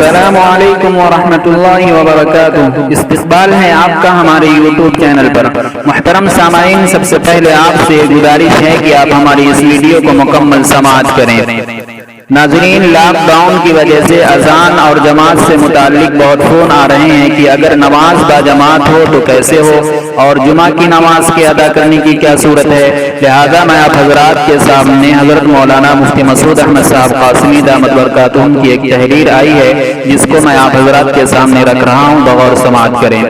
السلام علیکم ورحمۃ اللہ وبرکاتہ۔ استقبال ہے آپ کا ہمارے یوٹیوب چینل پر۔ محترم سامعین، سب سے پہلے آپ سے گزارش ہے کہ آپ ہماری اس ویڈیو کو مکمل سماعت کریں۔ ناظرین، لاک ڈاؤن کی وجہ سے اذان اور جماعت سے متعلق بہت فون آ رہے ہیں کہ اگر نماز با جماعت ہو تو کیسے ہو، اور جمعہ کی نماز کے ادا کرنے کی کیا صورت ہے۔ لہذا میں آپ حضرات کے سامنے حضرت مولانا مفتی مسعود احمد صاحب قاسمی دامت برکاتہم کی ایک تحریر آئی ہے، جس کو میں آپ حضرات کے سامنے رکھ رہا ہوں، بغور سماعت کریں۔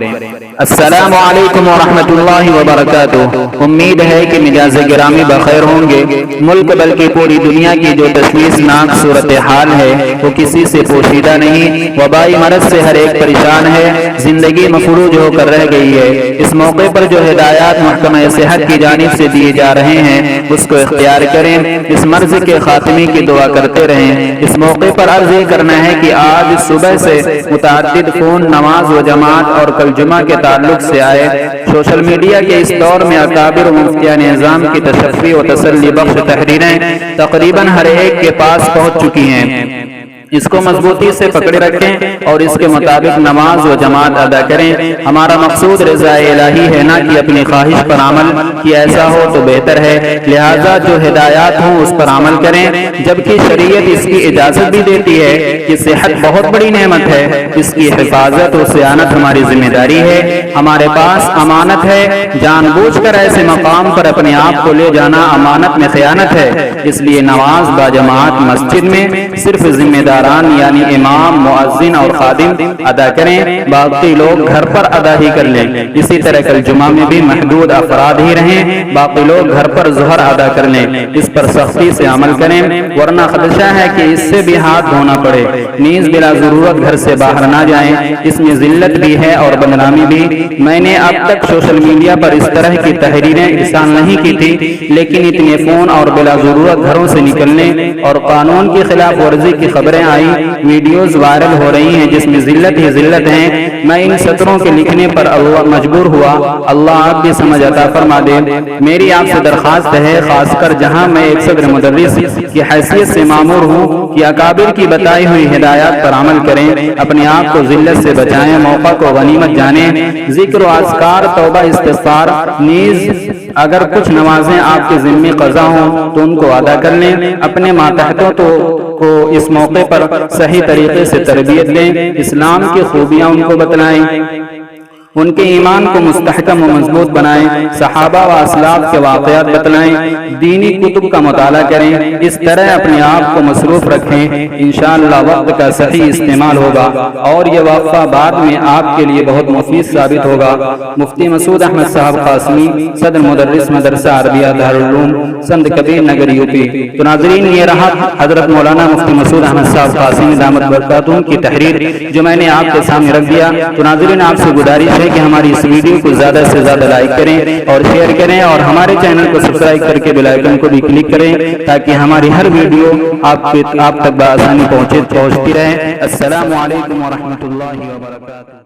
السلام علیکم ورحمۃ اللہ وبرکاتہ۔ امید ہے کہ مجاز گرامی بخیر ہوں گے۔ ملک بلکہ پوری دنیا کی جو تشویشناک صورتحال ہے وہ کسی سے پوشیدہ نہیں۔ وبائی مرض سے ہر ایک پریشان ہے، زندگی مفلوج ہو کر رہ گئی ہے۔ اس موقع پر جو ہدایات محکمہ صحت کی جانب سے دیے جا رہے ہیں اس کو اختیار کریں، اس مرض کے خاتمے کی دعا کرتے رہیں۔ اس موقع پر عرض یہ کرنا ہے کہ آج صبح سے متعدد فون نماز و جماعت اور کل جمعہ کے تعلق سے آئے۔ سوشل میڈیا کے اس دور میں اکابر و مفتیان اعظام کی تشفی و تسلی بخش تحریریں تقریباً ہر ایک کے پاس پہنچ چکی ہیں۔ اس کو مضبوطی سے پکڑے رکھیں اور اس کے مطابق نماز و جماعت ادا کریں۔ ہمارا مقصود رضا الہی ہے، نہ کہ اپنی خواہش پر عمل، کہ ایسا ہو تو بہتر ہے۔ لہٰذا جو ہدایات ہوں اس پر عمل کریں، جبکہ شریعت اس کی اجازت بھی دیتی ہے کہ صحت بہت بڑی نعمت ہے، اس کی حفاظت و صیانت ہماری ذمہ داری ہے۔ ہمارے پاس امانت ہے، جان بوجھ کر ایسے مقام پر اپنے آپ کو لے جانا امانت میں خیانت ہے۔ اس لیے نماز با جماعت مسجد میں صرف ذمہ دار یعنی امام، مؤذن اور خادم ادا کریں، باقی لوگ گھر پر ادا ہی کر لیں۔ اسی طرح کل جمعہ میں بھی محدود افراد ہی رہیں، باقی لوگ گھر پر ظہر ادا کر لیں۔ اس پر سختی سے عمل کریں، ورنہ خدشہ ہے کہ اس سے بھی ہاتھ دھونا پڑے۔ نیز بلا ضرورت گھر سے باہر نہ جائیں، اس میں ذلت بھی ہے اور بدنامی بھی۔ میں نے اب تک سوشل میڈیا پر اس طرح کی تحریریں ارسال نہیں کی تھی، لیکن اتنے فون اور بلا ضرورت گھروں سے نکلنے اور قانون کی خلاف ورزی کی خبریں ویڈیوز وائرل ہو رہی ہیں جس میں ذلت ہی ذلت ہیں۔ میں ان سطروں کے لکھنے پر مجبور ہوا، اللہ آپ کی سمجھ عطا فرما دے۔ میری آپ سے درخواست ہے، خاص کر جہاں میں ایک صدر مدرس کی حیثیت سے مامور ہوں، کہ اکابر کی بتائی ہوئی ہدایات پر عمل کریں، اپنے آپ کو ذلت سے بچائیں، موقع کو غنیمت جانیں۔ ذکر و اذکار، توبہ، استغفار، نیز اگر کچھ نمازیں آپ کے ذمہ قضا ہوں تو ان کو ادا کر لیں۔ اپنے ماتحتوں کو اس موقع پر صحیح طریقے سے تربیت دیں، اسلام کی خوبیاں ان کو بتلائیں، ان کے ایمان کو مستحکم و مضبوط بنائیں، صحابہ و اسلاف کے واقعات بتلائیں، دینی کتب کا مطالعہ کریں۔ اس طرح اپنے آپ کو مصروف رکھیں، انشاءاللہ وقت کا صحیح استعمال ہوگا اور یہ وقفہ بعد میں آپ کے لیے بہت مفید ثابت ہوگا۔ مفتی مسعود احمد صاحب قاسمی، صدر مدرس مدرسہ عربیہ دارالعلوم سند کبیر نگر یوپی۔ تو ناظرین، یہ رہا حضرت مولانا مفتی مسعود احمد صاحب قاسمی دامت برکاتہم کی تحریر جو میں نے آپ کے سامنے رکھ دیا۔ تو ناظرین، آپ سے گزارش ہے کہ ہماری اس ویڈیو کو زیادہ سے زیادہ لائک کریں اور شیئر کریں، اور ہمارے چینل کو سبسکرائب کر کے بیل آئیکن کو بھی کلک کریں تاکہ ہماری ہر ویڈیو آپ تک بآسانی پہنچتی رہے۔ السلام علیکم ورحمۃ اللہ وبرکاتہ۔